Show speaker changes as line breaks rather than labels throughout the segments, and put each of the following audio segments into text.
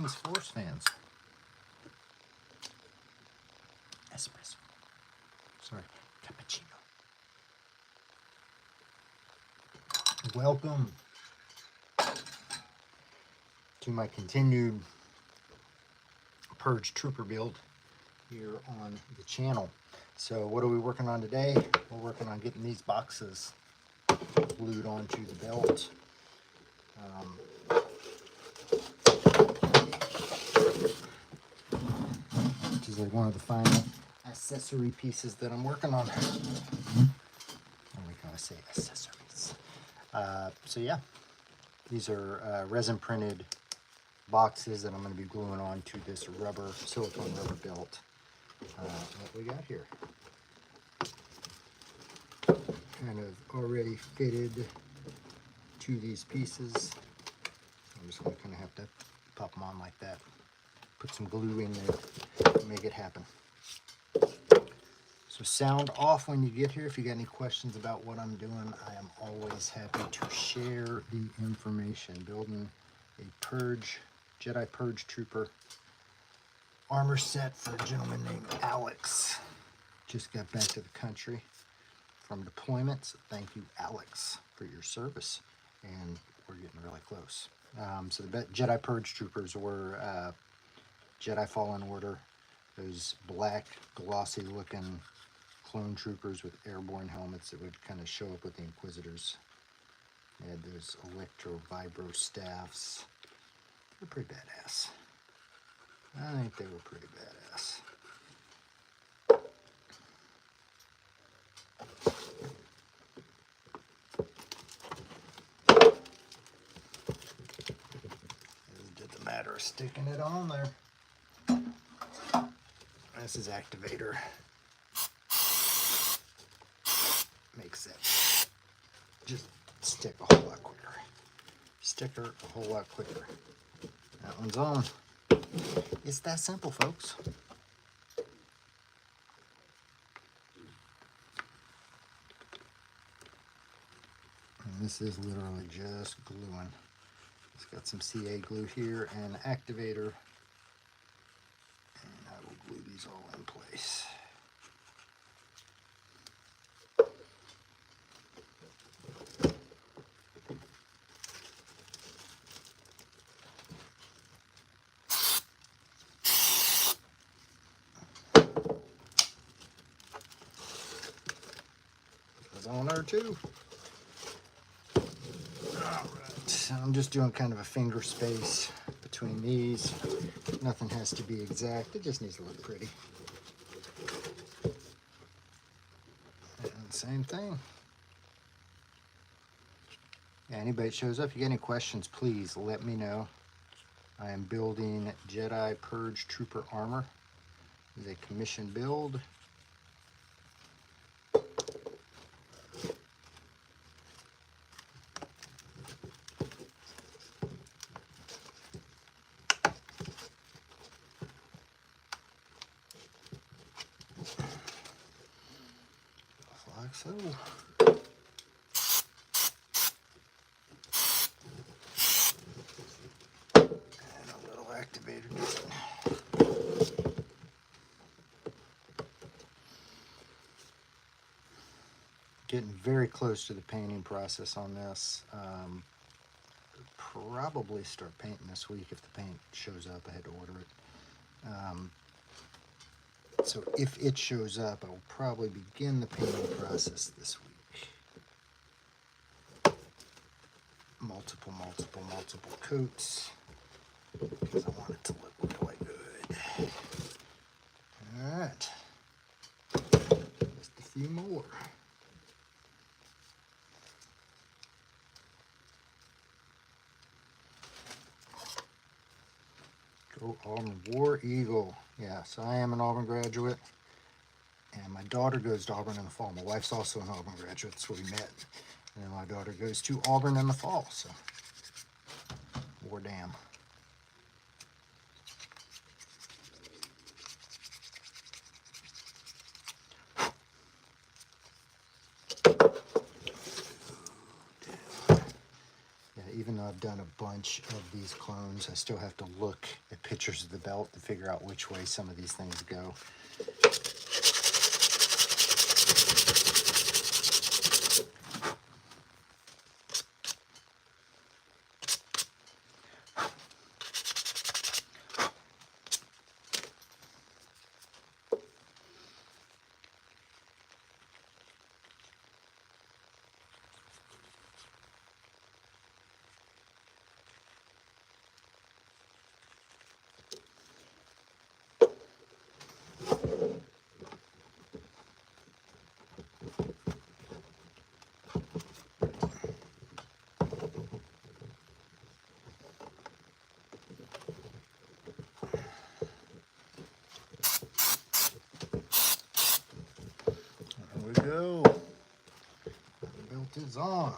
Greetings, Force fans. Espresso. Sorry, cappuccino. Welcome to my continued Purge Trooper build here on the channel. So what are we working on today? We're working on getting these boxes glued onto the belt. Which is like one of the final accessory pieces that I'm working on. What we gotta say, accessories. So yeah, these are resin printed boxes that I'm going to be gluing onto this silicone rubber belt. What we got here, kind of already fitted to these pieces. I'm just going to kind of have to pop them on like that, put some glue in there to make it happen. So sound off when you get here. If you got any questions about what I'm doing, I am always happy to share the information. Building a Jedi Purge Trooper armor set for a gentleman named Alex. Just got back to the country from deployment, so thank you, Alex, for your service. And we're getting really close. So the Jedi Purge Troopers were Jedi Fallen Order, those black, glossy-looking clone troopers with airborne helmets that would kind of show up with the Inquisitors. They had those electro-vibro staffs. They're pretty badass. I think they were pretty badass. It did the matter of sticking it on there. This is activator. Makes it just stick a whole lot quicker. Sticker a whole lot quicker. That one's on. It's that simple, folks. And this is literally just gluing. It's got some CA glue here and activator. And I will glue these all in place. On there too. Alright, so I'm just doing kind of a finger space between these. Nothing has to be exact, it just needs to look pretty. And same thing. Yeah, anybody that shows up, if you get any questions, please let me know. I am building Jedi Purge Trooper armor. It's a commission build. Like so. And a little activator. Getting very close to the painting process on this. Probably start painting this week if the paint shows up. I had to order it. So if it shows up, I will probably begin the painting process this week. Multiple coats, because I want it to look really good. All right, just a few more. Go Auburn War Eagle. Yeah, so I am an Auburn graduate, and my daughter goes to Auburn in the fall. My wife's also an Auburn graduate. That's where we met. And then my daughter goes to Auburn in the fall, so War Dam. Yeah, even though I've done a bunch of these clones, I still have to look at pictures of the belt to figure out which way some of these things go. There we go. The belt is on.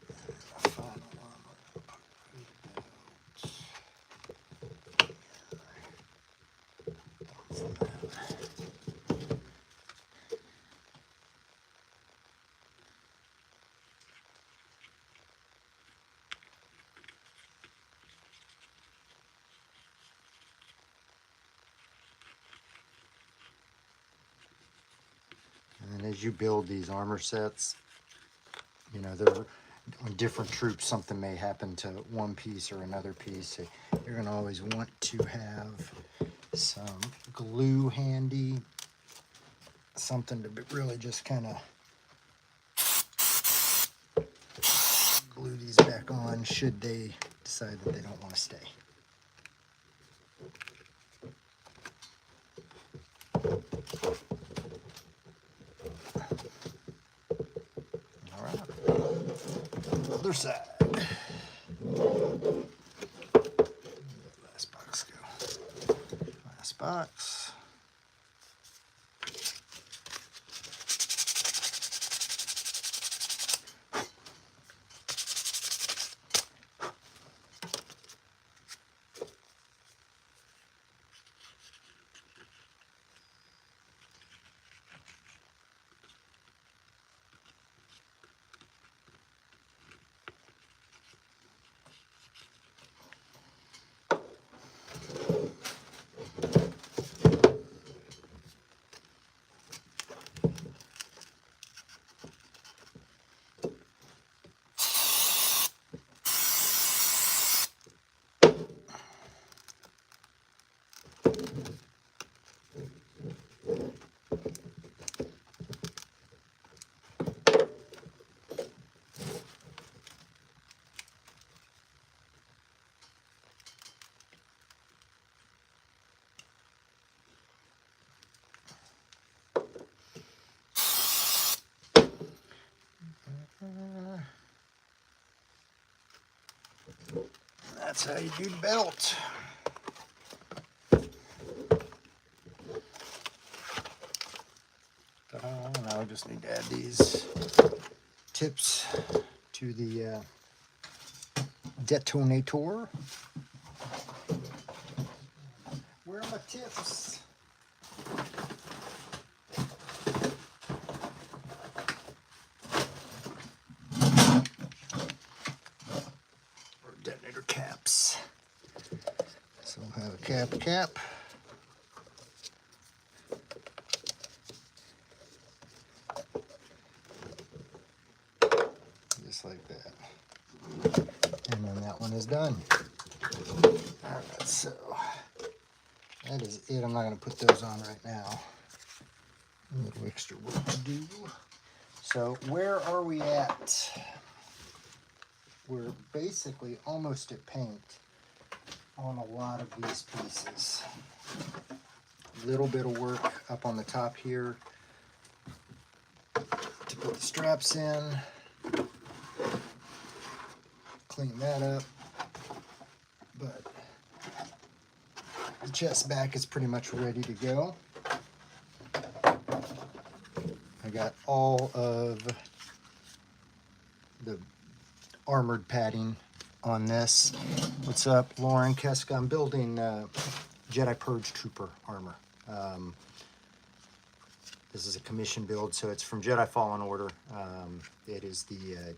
The final one. And as you build these armor sets, you know, they're on different troops, something may happen to one piece or another piece. So you're going to always want to have some glue handy, something to really just kind of glue these back on should they decide that they don't want to stay. All right, other side. Last box go. Last box. That's how you do the belt. Now I just need to add these tips to the detonator. Where are my tips? Or detonator caps. So we'll have a cap. Just like that. And then that one is done. Alright, so that is it. I'm not going to put those on right now. A little extra work to do. So where are we at? We're basically almost at paint on a lot of these pieces. A little bit of work up on the top here to put the straps in. Clean that up. But the chest back is pretty much ready to go. I got all of the armored padding on this. What's up, Lauren Keska? I'm building Jedi Purge Trooper armor. This is a commission build, so it's from Jedi Fallen Order. It is the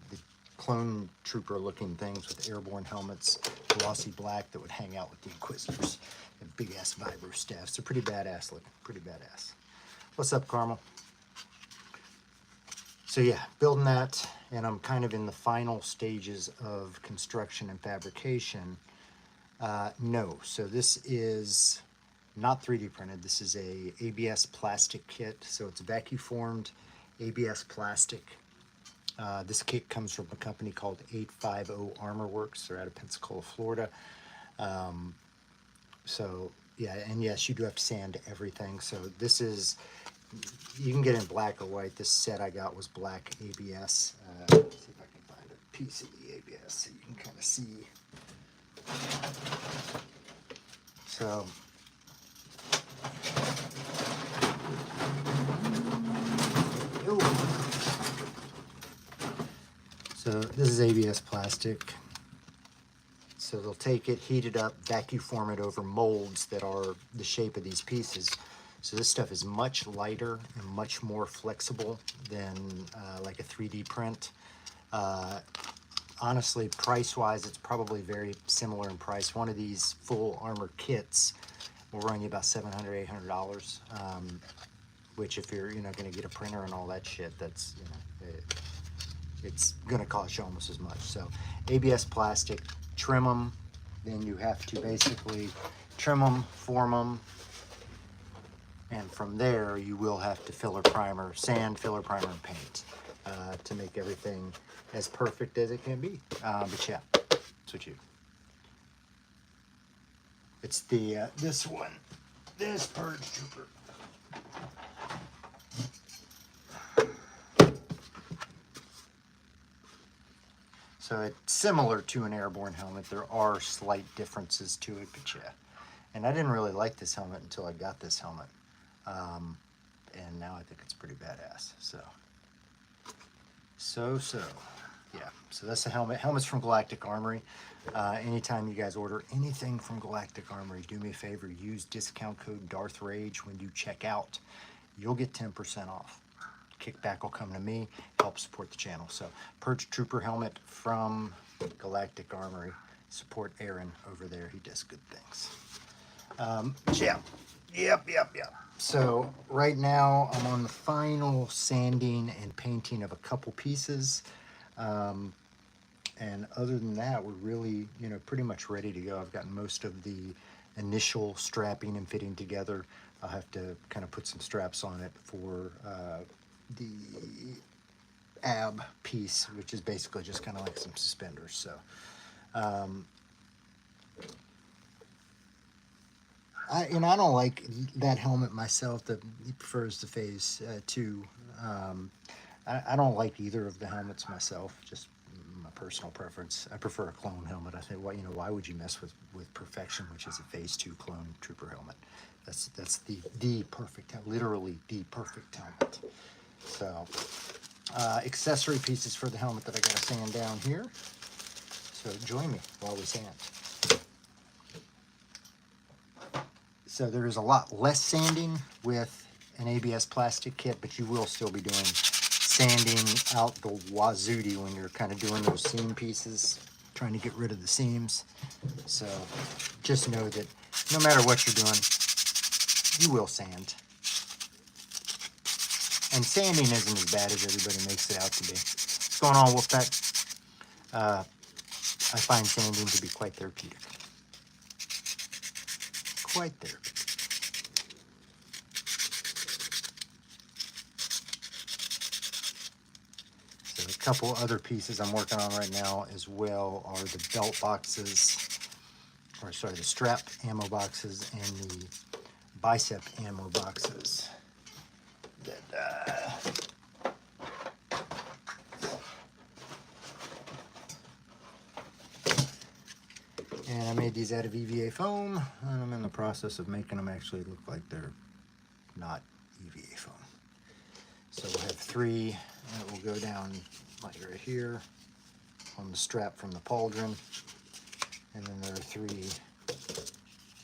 clone trooper looking things with airborne helmets, glossy black, that would hang out with the Inquisitors. And big ass vibro staffs. They're pretty badass looking, pretty badass. What's up, Carmel? So yeah, building that, and I'm kind of in the final stages of construction and fabrication. No, so this is not 3D printed. This is a ABS plastic kit. So it's vacuum formed ABS plastic. This kit comes from a company called 850 Armor Works. They're out of Pensacola, Florida. So yeah, and yes, you do have to sand everything. So this is, you can get in black or white. This set I got was black ABS. Let's see if I can find a piece of the ABS so you can kind of see. So this is ABS plastic. So they'll take it, heat it up, vacuum form it over molds that are the shape of these pieces. So this stuff is much lighter and much more flexible than like a 3D print. Honestly, price-wise, it's probably very similar in price. One of these full armor kits will run you about $700, $800. Which, if you're going to get a printer and all that shit, that's it's going to cost you almost as much. So ABS plastic, trim them, then you have to basically trim them, form them, and from there you will have to filler primer, sand, filler primer, and paint to make everything as perfect as it can be. But yeah, that's what you. It's the this one, this Purge Trooper. So it's similar to an airborne helmet. There are slight differences to it, but yeah. And I didn't really like this helmet until I got this helmet. And now I think it's pretty badass. So, yeah. So that's the helmet. Helmet's from Galactic Armory. Anytime you guys order anything from Galactic Armory, do me a favor, use discount code Darth Rage when you check out. You'll get 10% off. Kickback will come to me, help support the channel. So Purge Trooper helmet from Galactic Armory. Support Aaron over there. He does good things. Yep. So right now I'm on the final sanding and painting of a couple pieces. And other than that, we're really, pretty much ready to go. I've gotten most of the initial strapping and fitting together. I'll have to kind of put some straps on it for the ab piece, which is basically just kind of like some suspenders. So I don't like that helmet myself. That he prefers the Phase 2. I don't like either of the helmets myself, just my personal preference. I prefer a clone helmet. I think, why would you mess with Perfection, which is a Phase 2 clone trooper helmet? That's the perfect, literally the perfect helmet. So, accessory pieces for the helmet that I got to sand down here. So join me while we sand. So there is a lot less sanding with an ABS plastic kit, but you will still be doing sanding out the wazootie when you're kind of doing those seam pieces, trying to get rid of the seams. So just know that no matter what you're doing, you will sand. And sanding isn't as bad as everybody makes it out to be. What's going on, Wolfpack? I find sanding to be quite therapeutic. Quite therapeutic. So a couple other pieces I'm working on right now as well are the belt boxes, the strap ammo boxes and the bicep ammo boxes. And I made these out of EVA foam, and I'm in the process of making them actually look like they're not EVA foam. So we'll have 3 that will go down like right here on the strap from the pauldron, and then there are 3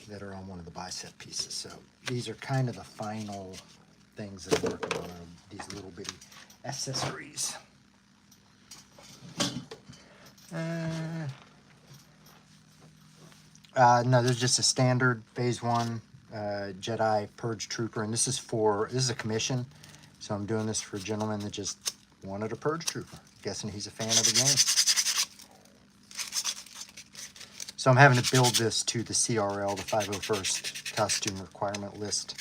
that are on one of the bicep pieces. So these are kind of the final things that I'm working on, these little bitty accessories. No, there's just a standard Phase 1 Jedi Purge Trooper, and this is a commission, so I'm doing this for a gentleman that just wanted a Purge Trooper. Guessing he's a fan of the game. So I'm having to build this to the CRL, the 501st costume requirement list,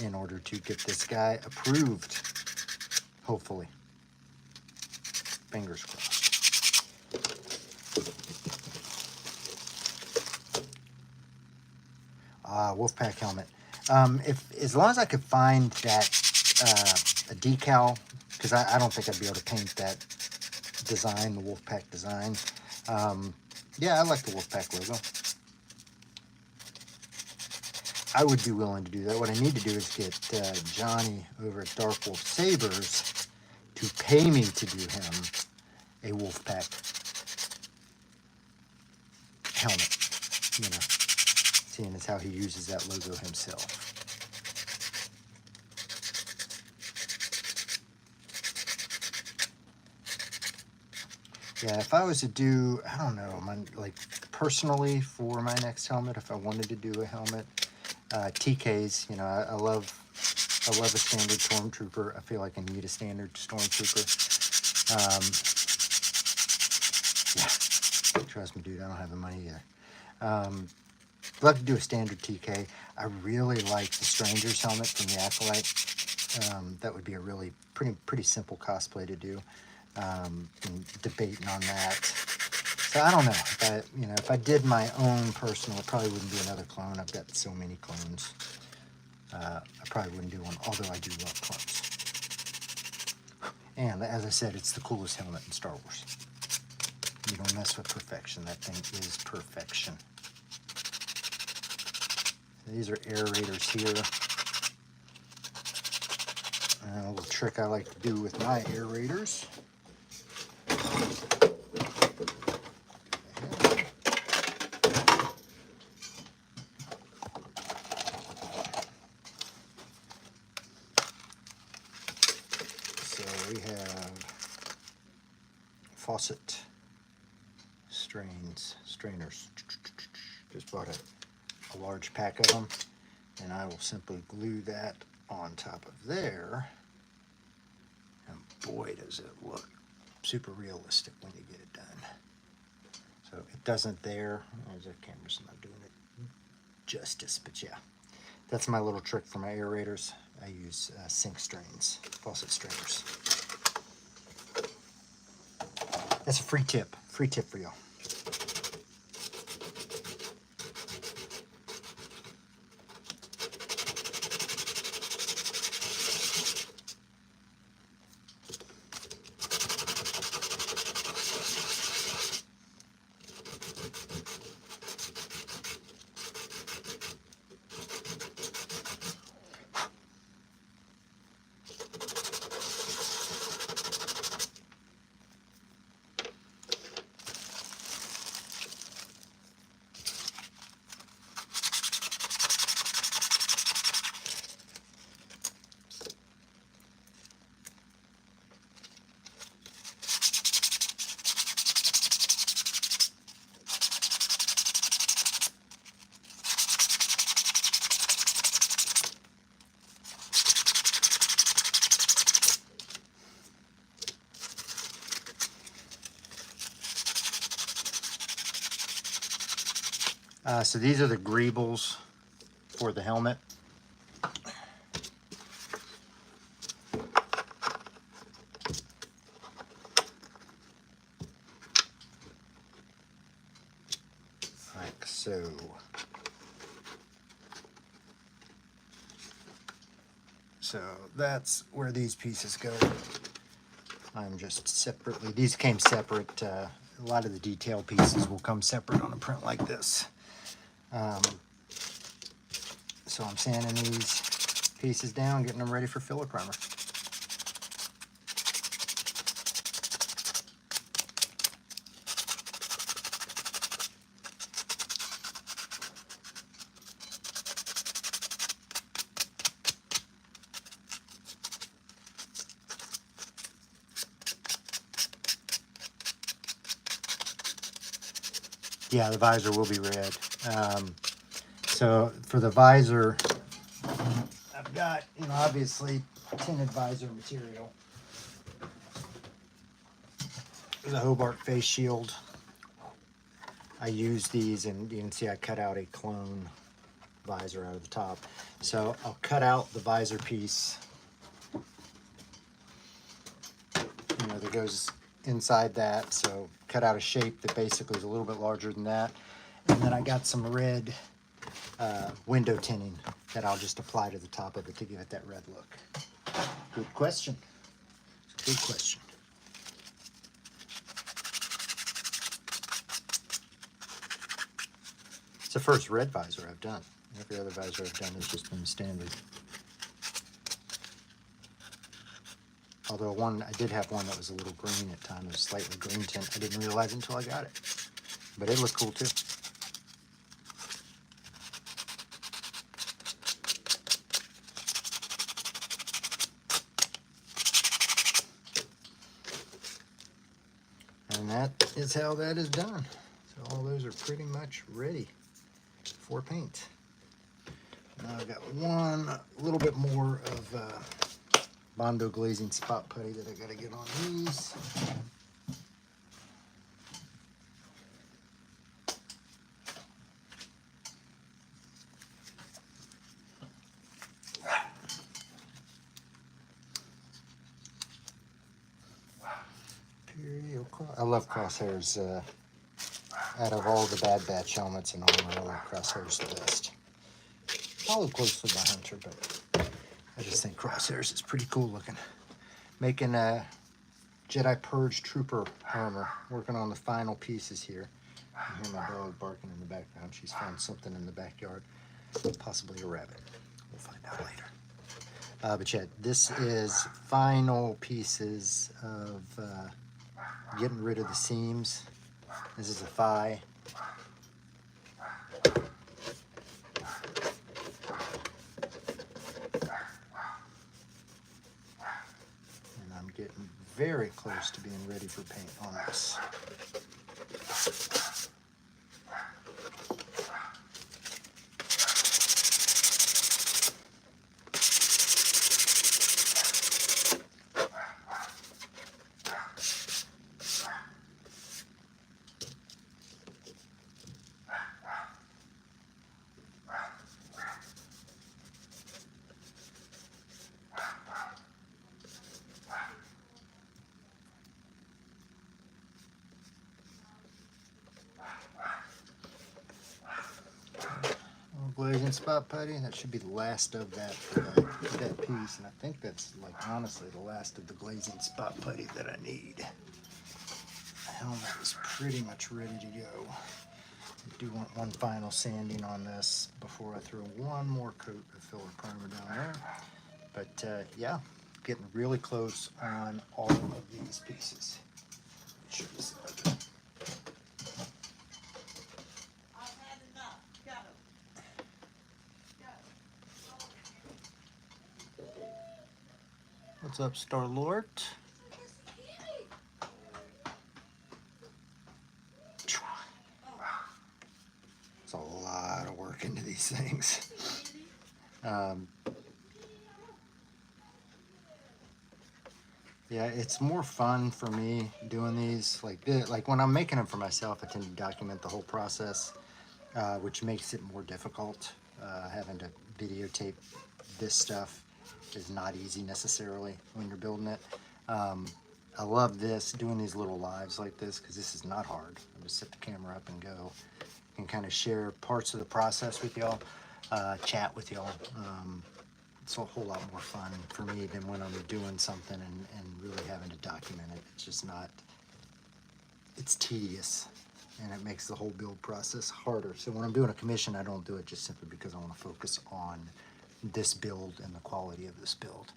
in order to get this guy approved, hopefully. Fingers crossed. Wolfpack helmet. As long as I could find that a decal, because I don't think I'd be able to paint that design, the Wolfpack design. Yeah, I like the Wolfpack logo. I would be willing to do that. What I need to do is get Johnny over at Dark Wolf Sabers to pay me to do him a Wolfpack helmet, you know, seeing as how he uses that logo himself. Yeah, if I was to do, I don't know, like personally for my next helmet, if I wanted to do a helmet, TKs, you know, I love a standard Stormtrooper. I feel like I need a standard Stormtrooper. Yeah, trust me, dude, I don't have the money either. I'd love to do a standard TK. I really like the Stranger's helmet from the Acolyte. That would be a really pretty simple cosplay to do. And debating on that. So I don't know. If I did my own personal, it probably wouldn't be another clone. I've got so many clones. I probably wouldn't do one, although I do love clones. And as I said, it's the coolest helmet in Star Wars. You don't mess with perfection. That thing is perfection. So these are aerators here. And a little trick I like to do with my aerators. We have faucet strainers. Just bought a large pack of them, and I will simply glue that on top of there. And boy, does it look super realistic when you get it done. So it doesn't there. The camera's not doing it justice, but yeah. That's my little trick for my aerators. I use sink strains, faucet strainers. That's a free tip for y'all. So these are the greebles for the helmet. Like so. So that's where these pieces go. I'm just separately, these came separate. A lot of the detail pieces will come separate on a print like this. So I'm sanding these pieces down, getting them ready for filler primer. Yeah, the visor will be red. So for the visor, I've got, obviously tinted visor material. The Hobart face shield. I use these, and you can see I cut out a clone visor out of the top. So I'll cut out the visor piece, that goes inside that. So cut out a shape that basically is a little bit larger than that. And then I got some red window tinting that I'll just apply to the top of it to give it that red look. Good question. Good question. It's the first red visor I've done. Every other visor I've done has just been standard. Although I did have one that was a little green at times, a slightly green tint. I didn't realize it until I got it. But it looked cool too. And that is how that is done. So all those are pretty much ready for paint. Now I've got one little bit more of Bondo glazing spot putty that I gotta get on these. I love Crosshairs. Out of all the Bad Batch helmets and armor, I like Crosshairs the best. Followed closely by Hunter, but I just think Crosshairs is pretty cool looking. Making a Jedi Purge Trooper armor. Working on the final pieces here. I hear my dog barking in the background. She's found something in the backyard. Possibly a rabbit. We'll find out later. But yeah, this is final pieces of getting rid of the seams. This is a thigh. And I'm getting very close to being ready for paint on this. Glazing spot putty. That should be the last of that for that piece, and I think that's honestly the last of the glazing spot putty that I need. The helmet is pretty much ready to go. I do want one final sanding on this before I throw one more coat of filler primer down there. But yeah, getting really close on all of these pieces. Show you some of them. What's up, Star-Lord? It's a lot of work into these things. Yeah, it's more fun for me doing these. Like when I'm making them for myself, I tend to document the whole process, which makes it more difficult. Having to videotape this stuff is not easy necessarily when you're building it. I love this, doing these little lives like this, because this is not hard. I just set the camera up and go, and kind of share parts of the process with y'all, chat with y'all. It's a whole lot more fun for me than when I'm doing something and really having to document it. It's just not, it's tedious, and it makes the whole build process harder. So when I'm doing a commission, I don't do it just simply because I want to focus on this build and the quality of this build.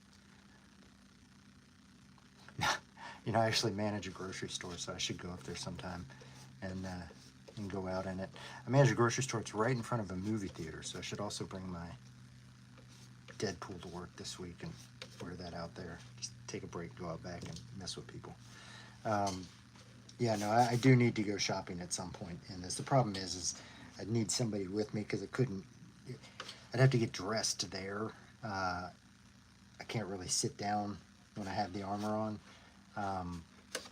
I actually manage a grocery store, so I should go up there sometime and go out in it. I manage a grocery store. It's right in front of a movie theater, so I should also bring my Deadpool to work this week and wear that out there. Just take a break, go out back and mess with people. Yeah, no, I do need to go shopping at some point in this. The problem is I'd need somebody with me because I'd have to get dressed there. I can't really sit down when I have the armor on.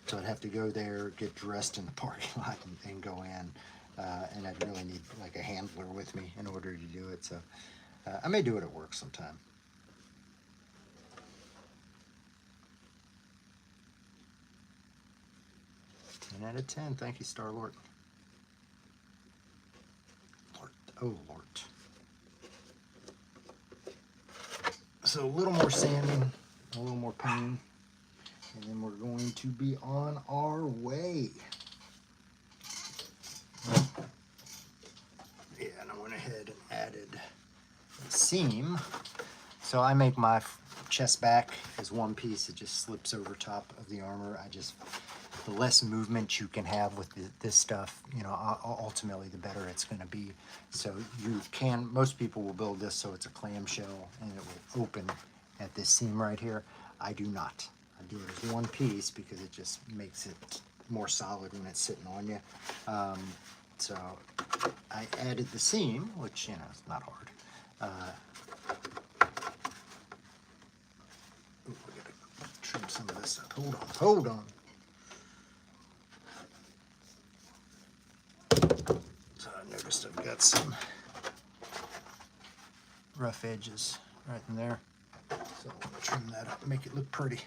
So I'd have to go there, get dressed in the parking lot, and go in. And I'd really need like a handler with me in order to do it. So I may do it at work sometime. 10 out of 10. Thank you, Star-Lord. Lord. Oh, Lord. So a little more sanding, a little more painting, and then we're going to be on our way. Yeah, and I went ahead and added a seam. So I make my chest back as one piece. It just slips over top of the armor. The less movement you can have with this stuff, you know, ultimately the better it's going to be. So most people will build this so it's a clamshell and it will open at this seam right here. I do not. I do it as one piece because it just makes it more solid when it's sitting on you. So I added the seam, which, you know, it's not hard. Ooh, we gotta trim some of this up. Hold on. So I noticed I've got some rough edges right in there. So I'm gonna trim that up and make it look pretty.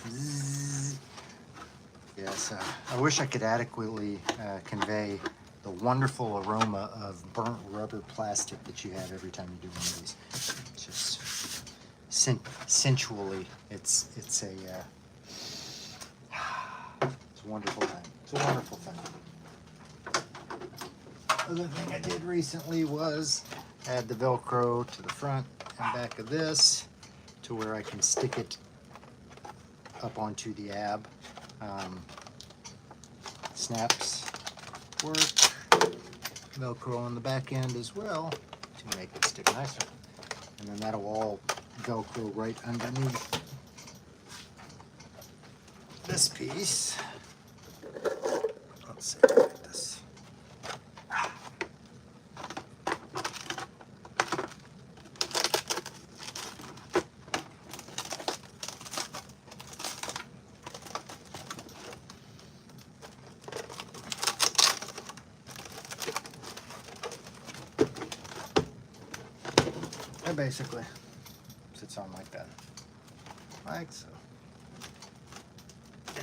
Zzz. Yes, I wish I could adequately convey the wonderful aroma of burnt rubber plastic that you have every time you do one of these. It's just sensually, it's a wonderful thing. It's a wonderful thing. Other thing I did recently was add the Velcro to the front and back of this to where I can stick it up onto the ab. Snaps work. Velcro on the back end as well to make it stick nicer. And then that'll all Velcro right underneath this piece. Let's see, like this. It basically sits on like that, like so.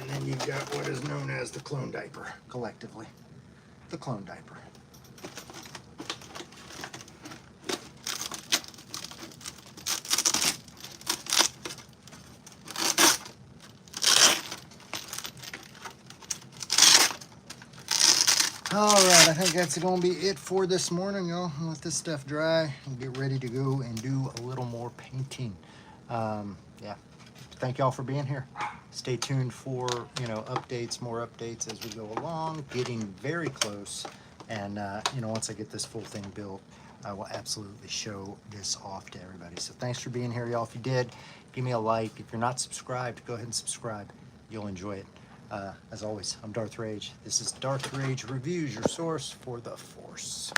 And then you've got what is known as the clone diaper, collectively. The clone diaper. All right, I think that's going to be it for this morning, y'all. Let this stuff dry and get ready to go and do a little more painting. Yeah, thank y'all for being here. Stay tuned for, updates, more updates as we go along. Getting very close. And, once I get this full thing built, I will absolutely show this off to everybody. So thanks for being here, y'all. If you did, give me a like. If you're not subscribed, go ahead and subscribe. You'll enjoy it. As always, I'm Darth Rage. This is Darth Rage Reviews, your source for the Force.